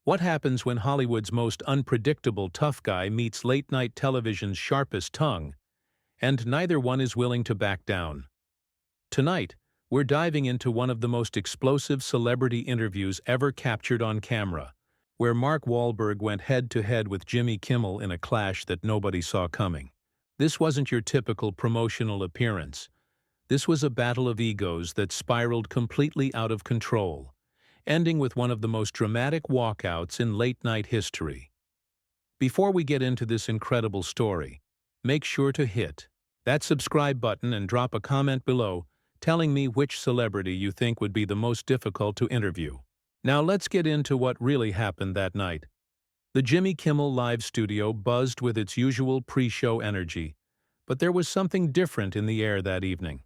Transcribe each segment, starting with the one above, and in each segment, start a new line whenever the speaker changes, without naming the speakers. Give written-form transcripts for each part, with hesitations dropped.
What happens when Hollywood's most unpredictable tough guy meets late-night television's sharpest tongue, and neither one is willing to back down? Tonight, we're diving into one of the most explosive celebrity interviews ever captured on camera, where Mark Wahlberg went head-to-head with Jimmy Kimmel in a clash that nobody saw coming. This wasn't your typical promotional appearance. This was a battle of egos that spiraled completely out of control, ending with one of the most dramatic walkouts in late-night history. Before we get into this incredible story, make sure to hit that subscribe button and drop a comment below telling me which celebrity you think would be the most difficult to interview. Now let's get into what really happened that night. The Jimmy Kimmel Live studio buzzed with its usual pre-show energy, but there was something different in the air that evening.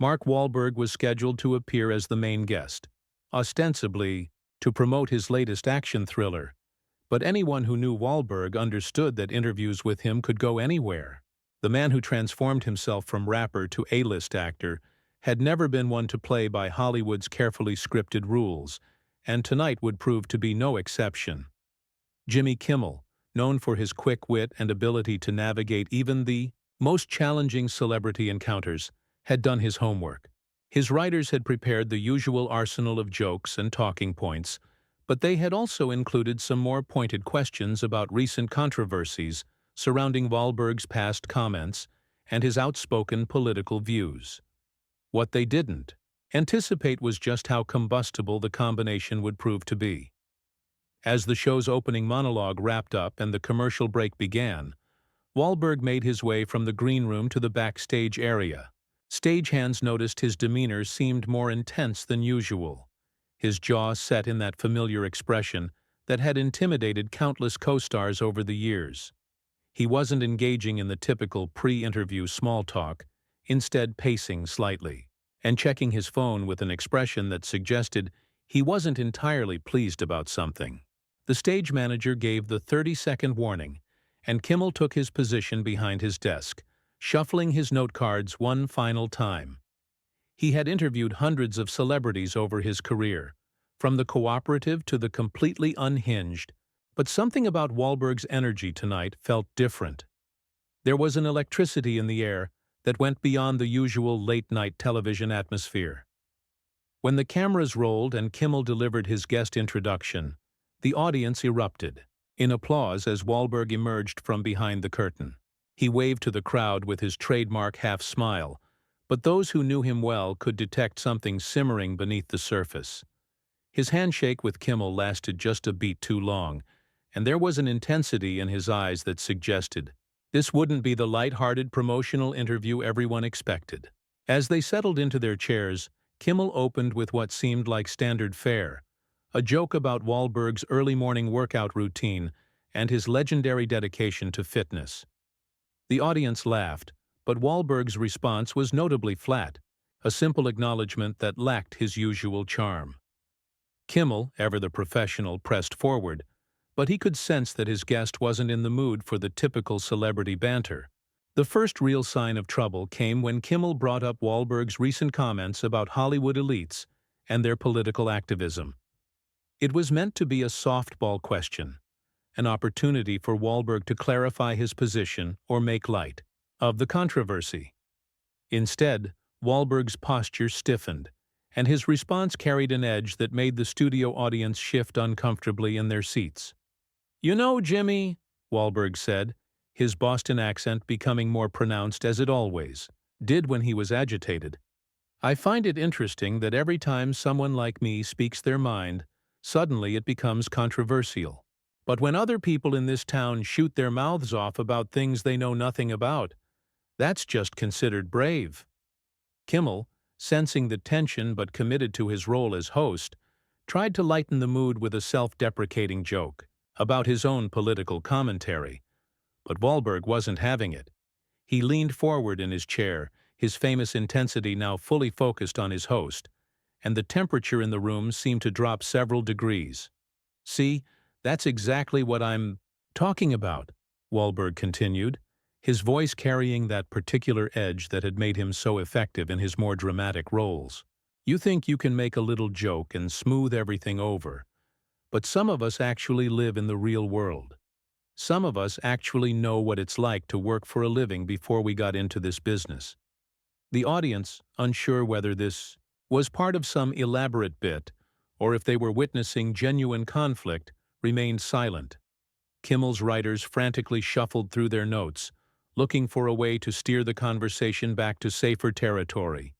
Mark Wahlberg was scheduled to appear as the main guest, ostensibly to promote his latest action thriller, but anyone who knew Wahlberg understood that interviews with him could go anywhere. The man who transformed himself from rapper to A-list actor had never been one to play by Hollywood's carefully scripted rules, and tonight would prove to be no exception. Jimmy Kimmel, known for his quick wit and ability to navigate even the most challenging celebrity encounters, had done his homework. His writers had prepared the usual arsenal of jokes and talking points, but they had also included some more pointed questions about recent controversies surrounding Wahlberg's past comments and his outspoken political views. What they didn't anticipate was just how combustible the combination would prove to be. As the show's opening monologue wrapped up and the commercial break began, Wahlberg made his way from the green room to the backstage area. Stagehands noticed his demeanor seemed more intense than usual, his jaw set in that familiar expression that had intimidated countless co-stars over the years. He wasn't engaging in the typical pre-interview small talk, instead pacing slightly, and checking his phone with an expression that suggested he wasn't entirely pleased about something. The stage manager gave the 30-second warning, and Kimmel took his position behind his desk, shuffling his note cards one final time. He had interviewed hundreds of celebrities over his career, from the cooperative to the completely unhinged, but something about Wahlberg's energy tonight felt different. There was an electricity in the air that went beyond the usual late-night television atmosphere. When the cameras rolled and Kimmel delivered his guest introduction, the audience erupted in applause as Wahlberg emerged from behind the curtain. He waved to the crowd with his trademark half-smile, but those who knew him well could detect something simmering beneath the surface. His handshake with Kimmel lasted just a beat too long, and there was an intensity in his eyes that suggested this wouldn't be the light-hearted promotional interview everyone expected. As they settled into their chairs, Kimmel opened with what seemed like standard fare, a joke about Wahlberg's early morning workout routine and his legendary dedication to fitness. The audience laughed, but Wahlberg's response was notably flat, a simple acknowledgement that lacked his usual charm. Kimmel, ever the professional, pressed forward, but he could sense that his guest wasn't in the mood for the typical celebrity banter. The first real sign of trouble came when Kimmel brought up Wahlberg's recent comments about Hollywood elites and their political activism. It was meant to be a softball question, an opportunity for Wahlberg to clarify his position or make light of the controversy. Instead, Wahlberg's posture stiffened, and his response carried an edge that made the studio audience shift uncomfortably in their seats. "You know, Jimmy," Wahlberg said, his Boston accent becoming more pronounced as it always did when he was agitated, "I find it interesting that every time someone like me speaks their mind, suddenly it becomes controversial. But when other people in this town shoot their mouths off about things they know nothing about, that's just considered brave." Kimmel, sensing the tension but committed to his role as host, tried to lighten the mood with a self-deprecating joke about his own political commentary. But Wahlberg wasn't having it. He leaned forward in his chair, his famous intensity now fully focused on his host, and the temperature in the room seemed to drop several degrees. "See, that's exactly what I'm talking about," Wahlberg continued, his voice carrying that particular edge that had made him so effective in his more dramatic roles. "You think you can make a little joke and smooth everything over, But some of us actually live in the real world. Some of us actually know what it's like to work for a living before we got into this business. The audience, unsure whether this was part of some elaborate bit or if they were witnessing genuine conflict, remained silent. Kimmel's writers frantically shuffled through their notes, looking for a way to steer the conversation back to safer territory.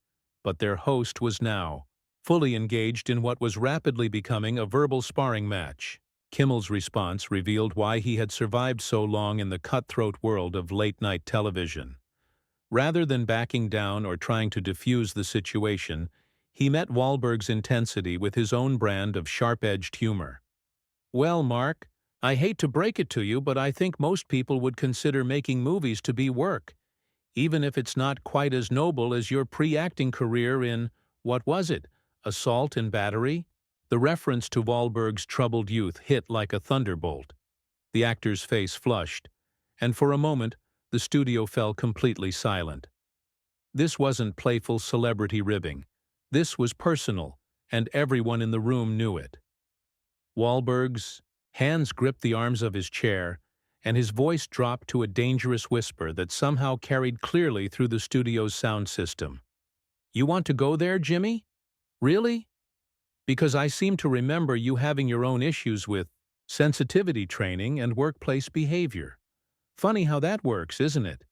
But their host was now fully engaged in what was rapidly becoming a verbal sparring match. Kimmel's response revealed why he had survived so long in the cutthroat world of late-night television. Rather than backing down or trying to diffuse the situation, he met Wahlberg's intensity with his own brand of sharp-edged humor. "Well, Mark, I hate to break it to you, but I think most people would consider making movies to be work, even if it's not quite as noble as your pre-acting career in, what was it, Assault and Battery?" The reference to Wahlberg's troubled youth hit like a thunderbolt. The actor's face flushed, and for a moment, the studio fell completely silent. This wasn't playful celebrity ribbing. This was personal, and everyone in the room knew it. Wahlberg's hands gripped the arms of his chair, and his voice dropped to a dangerous whisper that somehow carried clearly through the studio's sound system. "You want to go there, Jimmy? Really? Because I seem to remember you having your own issues with sensitivity training and workplace behavior. Funny how that works, isn't it?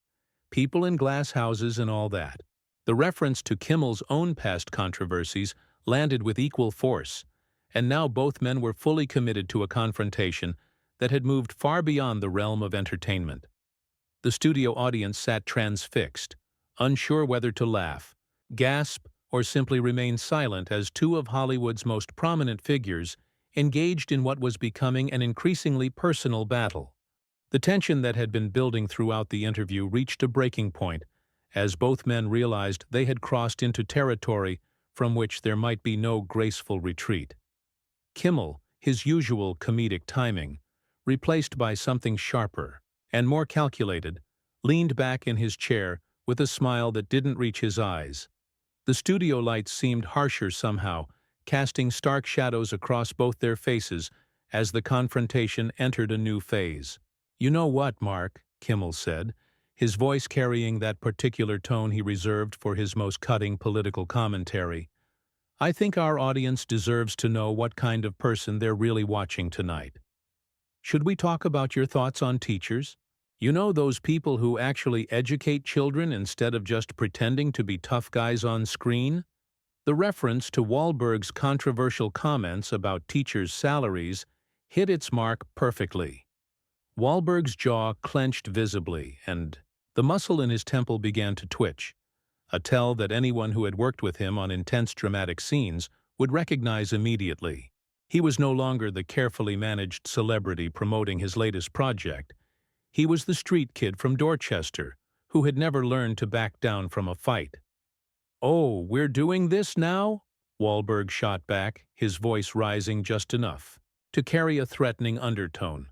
People in glass houses and all that." The reference to Kimmel's own past controversies landed with equal force, and now both men were fully committed to a confrontation that had moved far beyond the realm of entertainment. The studio audience sat transfixed, unsure whether to laugh, gasp, or simply remain silent as two of Hollywood's most prominent figures engaged in what was becoming an increasingly personal battle. The tension that had been building throughout the interview reached a breaking point as both men realized they had crossed into territory from which there might be no graceful retreat. Kimmel, his usual comedic timing, replaced by something sharper and more calculated, leaned back in his chair with a smile that didn't reach his eyes. The studio lights seemed harsher somehow, casting stark shadows across both their faces as the confrontation entered a new phase. "You know what, Mark," Kimmel said, his voice carrying that particular tone he reserved for his most cutting political commentary. "I think our audience deserves to know what kind of person they're really watching tonight. Should we talk about your thoughts on teachers? You know, those people who actually educate children instead of just pretending to be tough guys on screen?" The reference to Wahlberg's controversial comments about teachers' salaries hit its mark perfectly. Wahlberg's jaw clenched visibly, and the muscle in his temple began to twitch, a tell that anyone who had worked with him on intense dramatic scenes would recognize immediately. He was no longer the carefully managed celebrity promoting his latest project. He was the street kid from Dorchester, who had never learned to back down from a fight. "Oh, we're doing this now?" Wahlberg shot back, his voice rising just enough to carry a threatening undertone.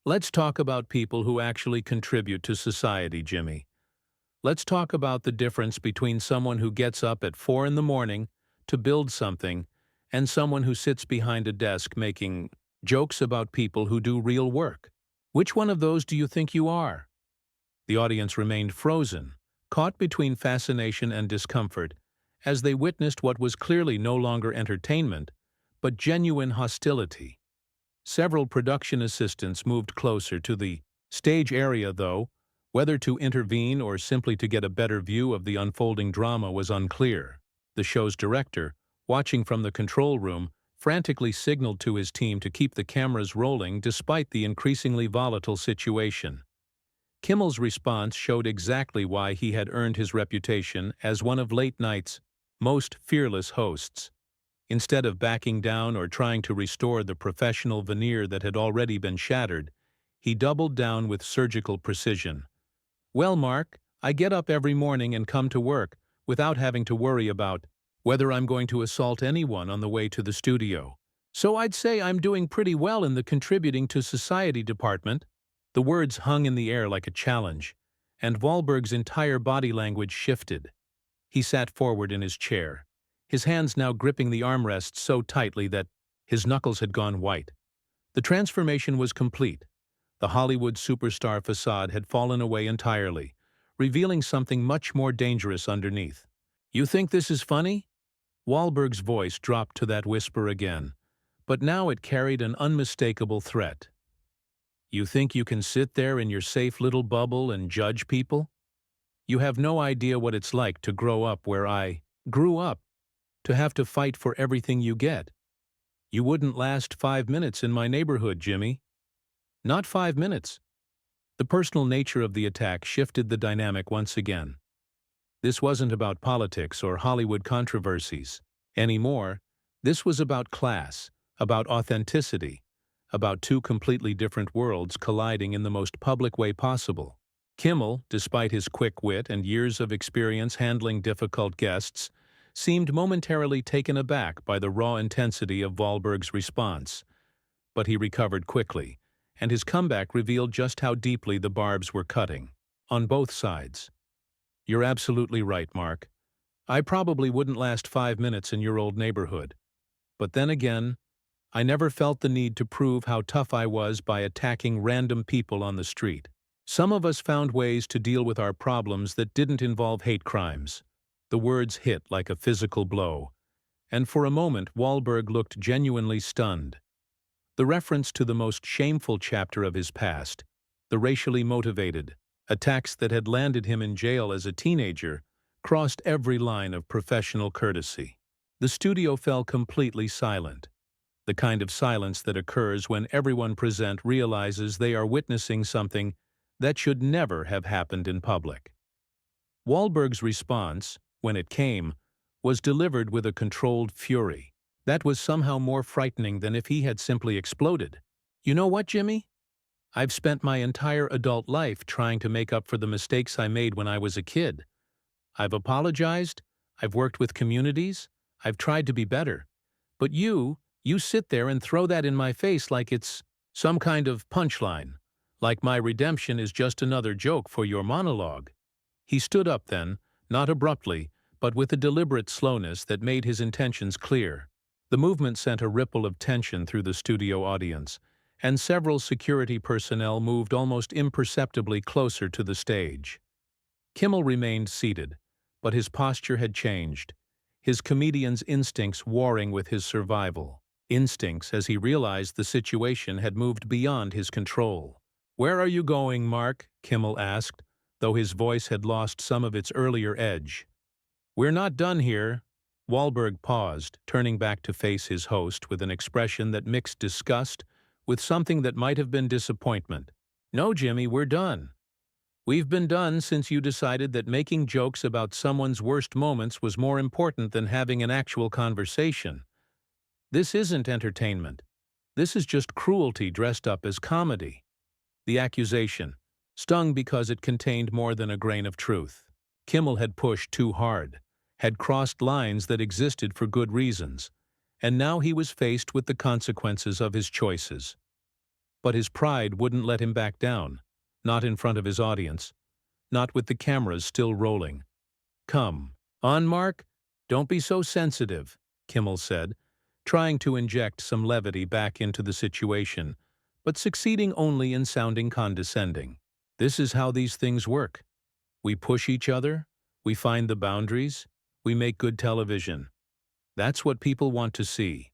"Let's talk about people who actually contribute to society, Jimmy. Let's talk about the difference between someone who gets up at 4 in the morning to build something and someone who sits behind a desk making jokes about people who do real work. Which one of those do you think you are?" The audience remained frozen, caught between fascination and discomfort, as they witnessed what was clearly no longer entertainment, but genuine hostility. Several production assistants moved closer to the stage area, though whether to intervene or simply to get a better view of the unfolding drama was unclear. The show's director, watching from the control room, frantically signaled to his team to keep the cameras rolling despite the increasingly volatile situation. Kimmel's response showed exactly why he had earned his reputation as one of late night's most fearless hosts. Instead of backing down or trying to restore the professional veneer that had already been shattered, he doubled down with surgical precision. "Well, Mark, I get up every morning and come to work without having to worry about whether I'm going to assault anyone on the way to the studio. So I'd say I'm doing pretty well in the contributing to society department." The words hung in the air like a challenge, and Wahlberg's entire body language shifted. He sat forward in his chair, his hands now gripping the armrests so tightly that His knuckles had gone white. The transformation was complete. The Hollywood superstar facade had fallen away entirely, revealing something much more dangerous underneath. "You think this is funny?" Wahlberg's voice dropped to that whisper again, but now it carried an unmistakable threat. "You think you can sit there in your safe little bubble and judge people? You have no idea what it's like to grow up where I grew up, to have to fight for everything you get. You wouldn't last 5 minutes in my neighborhood, Jimmy. Not 5 minutes." The personal nature of the attack shifted the dynamic once again. This wasn't about politics or Hollywood controversies. Anymore, this was about class, about authenticity, about two completely different worlds colliding in the most public way possible. Kimmel, despite his quick wit and years of experience handling difficult guests, seemed momentarily taken aback by the raw intensity of Wahlberg's response. But he recovered quickly, and his comeback revealed just how deeply the barbs were cutting. On both sides. "You're absolutely right, Mark. I probably wouldn't last 5 minutes in your old neighborhood. But then again, I never felt the need to prove how tough I was by attacking random people on the street. Some of us found ways to deal with our problems that didn't involve hate crimes." The words hit like a physical blow, and for a moment Wahlberg looked genuinely stunned. The reference to the most shameful chapter of his past, the racially motivated attacks that had landed him in jail as a teenager, crossed every line of professional courtesy. The studio fell completely silent, the kind of silence that occurs when everyone present realizes they are witnessing something that should never have happened in public. Wahlberg's response, when it came, was delivered with a controlled fury. That was somehow more frightening than if he had simply exploded. "You know what, Jimmy? I've spent my entire adult life trying to make up for the mistakes I made when I was a kid. I've apologized, I've worked with communities, I've tried to be better. But you sit there and throw that in my face like it's some kind of punchline, like my redemption is just another joke for your monologue." He stood up then, not abruptly, but with a deliberate slowness that made his intentions clear. The movement sent a ripple of tension through the studio audience, and several security personnel moved almost imperceptibly closer to the stage. Kimmel remained seated, but his posture had changed, his comedian's instincts warring with his survival. Instincts as he realized the situation had moved beyond his control. "Where are you going, Mark?" Kimmel asked, though his voice had lost some of its earlier edge. "We're not done here." Wahlberg paused, turning back to face his host with an expression that mixed disgust with something that might have been disappointment. "No, Jimmy, we're done. We've been done since you decided that making jokes about someone's worst moments was more important than having an actual conversation. This isn't entertainment. This is just cruelty dressed up as comedy." The accusation stung because it contained more than a grain of truth. Kimmel had pushed too hard, had crossed lines that existed for good reasons, and now he was faced with the consequences of his choices. But his pride wouldn't let him back down, not in front of his audience, not with the cameras still rolling. "Come on, Mark, don't be so sensitive," Kimmel said, trying to inject some levity back into the situation, but succeeding only in sounding condescending. "This is how these things work. We push each other, we find the boundaries, we make good television. That's what people want to see."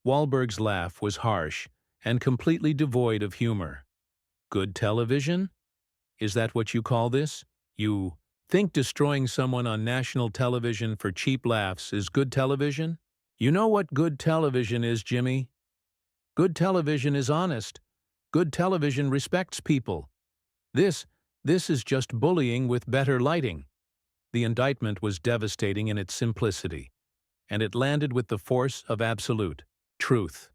Wahlberg's laugh was harsh and completely devoid of humor. "Good television? Is that what you call this? You think destroying someone on national television for cheap laughs is good television? You know what good television is, Jimmy? Good television is honest. Good television respects people. This is just bullying with better lighting." The indictment was devastating in its simplicity, and it landed with the force of absolute truth.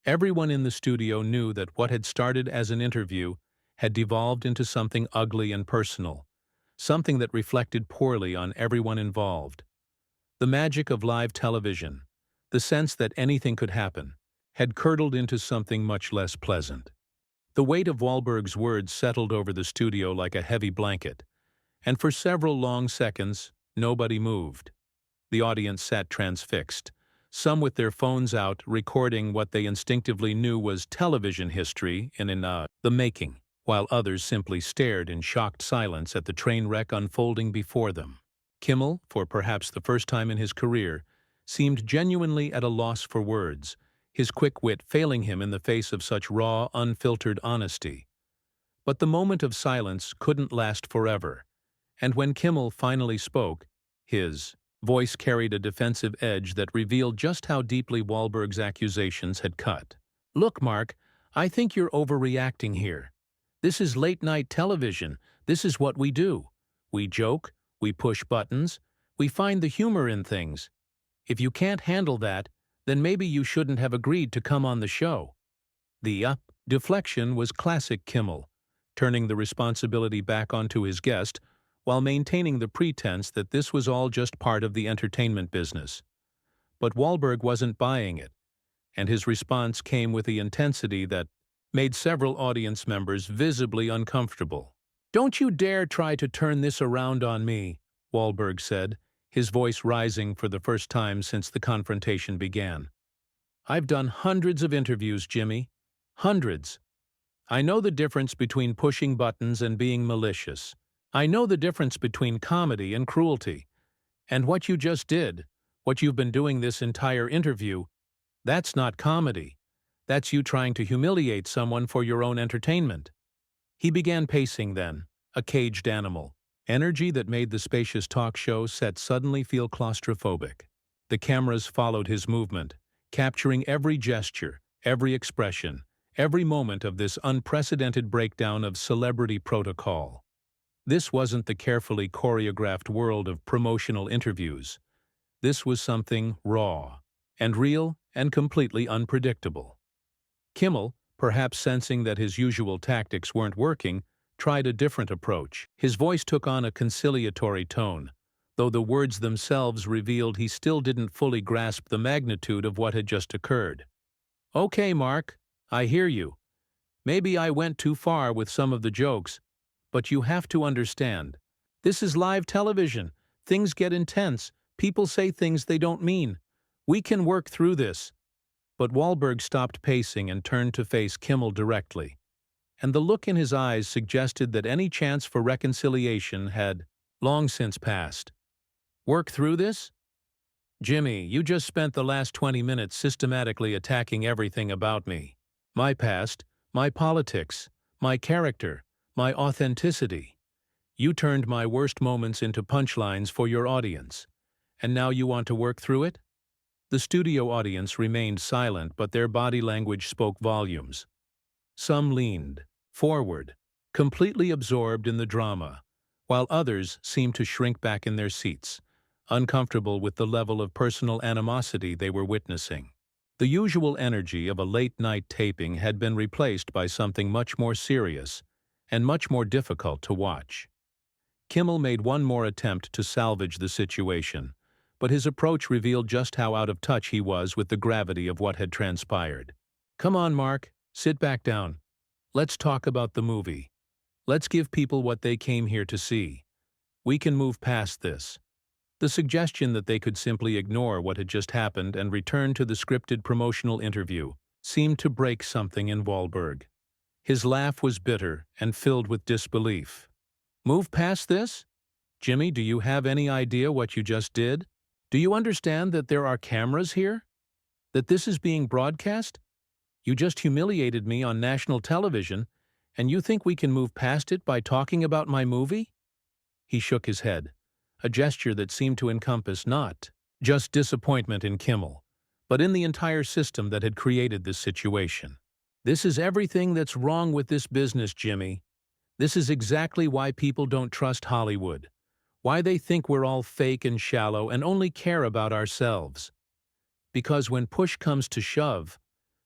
Everyone in the studio knew that what had started as an interview had devolved into something ugly and personal, something that reflected poorly on everyone involved. The magic of live television, the sense that anything could happen, had curdled into something much less pleasant. The weight of Wahlberg's words settled over the studio like a heavy blanket, and for several long seconds, nobody moved. The audience sat transfixed, some with their phones out recording what they instinctively knew was television history in the making, while others simply stared in shocked silence at the train wreck unfolding before them. Kimmel, for perhaps the first time in his career, seemed genuinely at a loss for words, his quick wit failing him in the face of such raw, unfiltered honesty. But the moment of silence couldn't last forever, and when Kimmel finally spoke, his voice carried a defensive edge that revealed just how deeply Wahlberg's accusations had cut. "Look, Mark, I think you're overreacting here. This is late-night television. This is what we do. We joke, we push buttons, we find the humor in things. If you can't handle that, then maybe you shouldn't have agreed to come on the show." The deflection was classic Kimmel, turning the responsibility back onto his guest while maintaining the pretense that this was all just part of the entertainment business. But Wahlberg wasn't buying it, and his response came with the intensity that made several audience members visibly uncomfortable. "Don't you dare try to turn this around on me," Wahlberg said, his voice rising for the first time since the confrontation began. "I've done hundreds of interviews, Jimmy. Hundreds. I know the difference between pushing buttons and being malicious. I know the difference between comedy and cruelty. And what you just did, what you've been doing this entire interview, that's not comedy. That's you trying to humiliate someone for your own entertainment." He began pacing then, a caged animal, energy that made the spacious talk show set suddenly feel claustrophobic. The cameras followed his movement, capturing every gesture, every expression, every moment of this unprecedented breakdown of celebrity protocol. This wasn't the carefully choreographed world of promotional interviews. This was something raw, and real, and completely unpredictable. Kimmel, perhaps sensing that his usual tactics weren't working, tried a different approach. His voice took on a conciliatory tone, though the words themselves revealed he still didn't fully grasp the magnitude of what had just occurred. "Okay, Mark, I hear you. Maybe I went too far with some of the jokes, but you have to understand. This is live television. Things get intense. People say things they don't mean. We can work through this." But Wahlberg stopped pacing and turned to face Kimmel directly, and the look in his eyes suggested that any chance for reconciliation had long since passed. "Work through this? Jimmy, you just spent the last 20 minutes systematically attacking everything about me. My past, my politics, my character, my authenticity. You turned my worst moments into punchlines for your audience, and now you want to work through it?" The studio audience remained silent, but their body language spoke volumes. Some leaned forward, completely absorbed in the drama, while others seemed to shrink back in their seats, uncomfortable with the level of personal animosity they were witnessing. The usual energy of a late-night taping had been replaced by something much more serious and much more difficult to watch. Kimmel made one more attempt to salvage the situation, but his approach revealed just how out of touch he was with the gravity of what had transpired. "Come on, Mark, sit back down. Let's talk about the movie. Let's give people what they came here to see. We can move past this." The suggestion that they could simply ignore what had just happened and return to the scripted promotional interview seemed to break something in Wahlberg. His laugh was bitter and filled with disbelief. "Move past this? Jimmy, do you have any idea what you just did? Do you understand that there are cameras here? That this is being broadcast? You just humiliated me on national television, and you think we can move past it by talking about my movie?" He shook his head, a gesture that seemed to encompass not just disappointment in Kimmel, but in the entire system that had created this situation. "This is everything that's wrong with this business, Jimmy. This is exactly why people don't trust Hollywood, why they think we're all fake and shallow and only care about ourselves. Because when push comes to shove,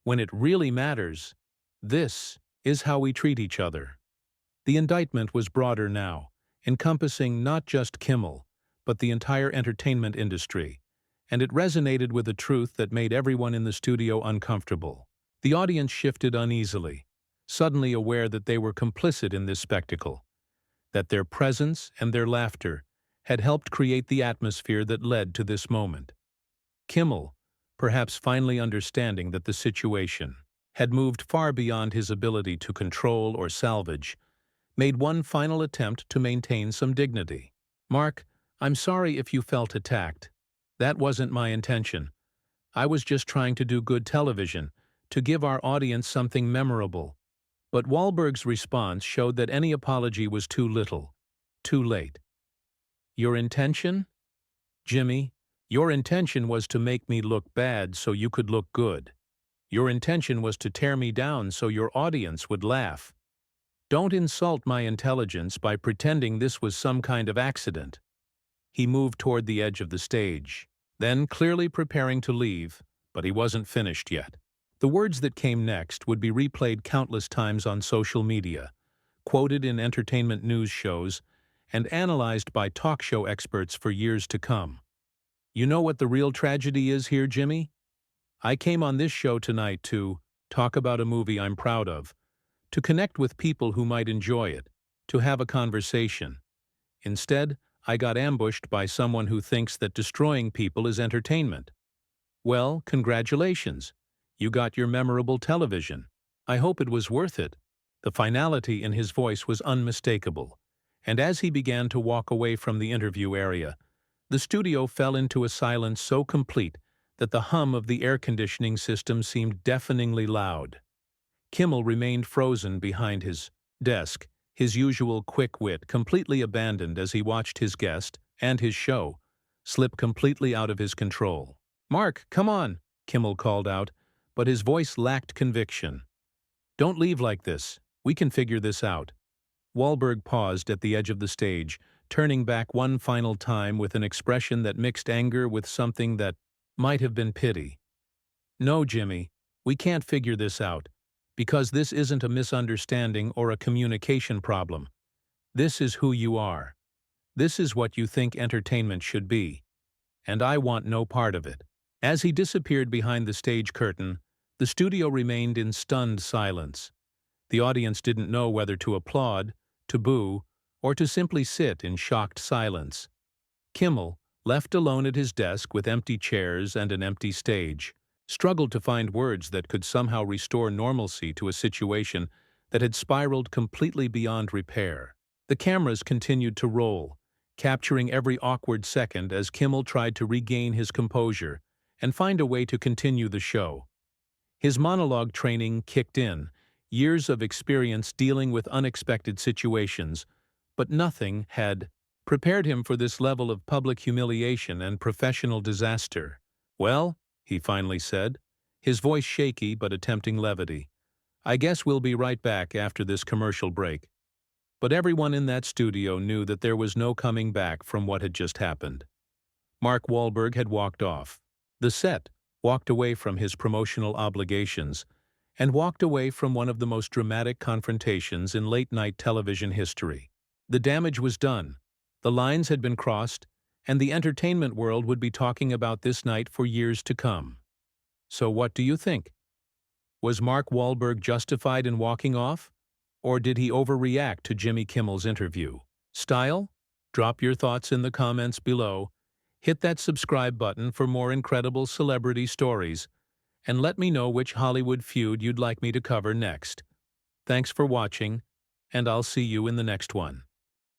when it really matters, this is how we treat each other." The indictment was broader now, encompassing not just Kimmel, but the entire entertainment industry, and it resonated with a truth that made everyone in the studio uncomfortable. The audience shifted uneasily, suddenly aware that they were complicit in this spectacle, that their presence and their laughter had helped create the atmosphere that led to this moment. Kimmel, perhaps finally understanding that the situation had moved far beyond his ability to control or salvage, made one final attempt to maintain some dignity. "Mark, I'm sorry if you felt attacked. That wasn't my intention. I was just trying to do good television, to give our audience something memorable." But Wahlberg's response showed that any apology was too little, too late. "Your intention? Jimmy, your intention was to make me look bad so you could look good. Your intention was to tear me down so your audience would laugh. Don't insult my intelligence by pretending this was some kind of accident." He moved toward the edge of the stage, then clearly preparing to leave, but he wasn't finished yet. The words that came next would be replayed countless times on social media, quoted in entertainment news shows, and analyzed by talk show experts for years to come. "You know what the real tragedy is here, Jimmy? I came on this show tonight to talk about a movie I'm proud of, to connect with people who might enjoy it, to have a conversation. Instead, I got ambushed by someone who thinks that destroying people is entertainment. Well, congratulations. You got your memorable television. I hope it was worth it." The finality in his voice was unmistakable, and as he began to walk away from the interview area, the studio fell into a silence so complete that the hum of the air conditioning system seemed deafeningly loud. Kimmel remained frozen behind his desk, his usual quick wit completely abandoned as he watched his guest and his show slip completely out of his control. "Mark, come on," Kimmel called out, but his voice lacked conviction. "Don't leave like this. We can figure this out." Wahlberg paused at the edge of the stage, turning back one final time with an expression that mixed anger with something that might have been pity. "No, Jimmy, we can't figure this out, because this isn't a misunderstanding or a communication problem. This is who you are. This is what you think entertainment should be. And I want no part of it." As he disappeared behind the stage curtain, the studio remained in stunned silence. The audience didn't know whether to applaud, to boo, or to simply sit in shocked silence. Kimmel, left alone at his desk with empty chairs and an empty stage, struggled to find words that could somehow restore normalcy to a situation that had spiraled completely beyond repair. The cameras continued to roll, capturing every awkward second as Kimmel tried to regain his composure and find a way to continue the show. His monologue training kicked in, years of experience dealing with unexpected situations, but nothing had prepared him for this level of public humiliation and professional disaster. "Well," he finally said, his voice shaky but attempting levity, "I guess we'll be right back after this commercial break." But everyone in that studio knew that there was no coming back from what had just happened. Mark Wahlberg had walked off. The set walked away from his promotional obligations and walked away from one of the most dramatic confrontations in late-night television history. The damage was done, the lines had been crossed, and the entertainment world would be talking about this night for years to come. So what do you think? Was Mark Wahlberg justified in walking off? Or did he overreact to Jimmy Kimmel's interview? Style? Drop your thoughts in the comments below. Hit that subscribe button for more incredible celebrity stories, and let me know which Hollywood feud you'd like me to cover next. Thanks for watching, and I'll see you in the next one.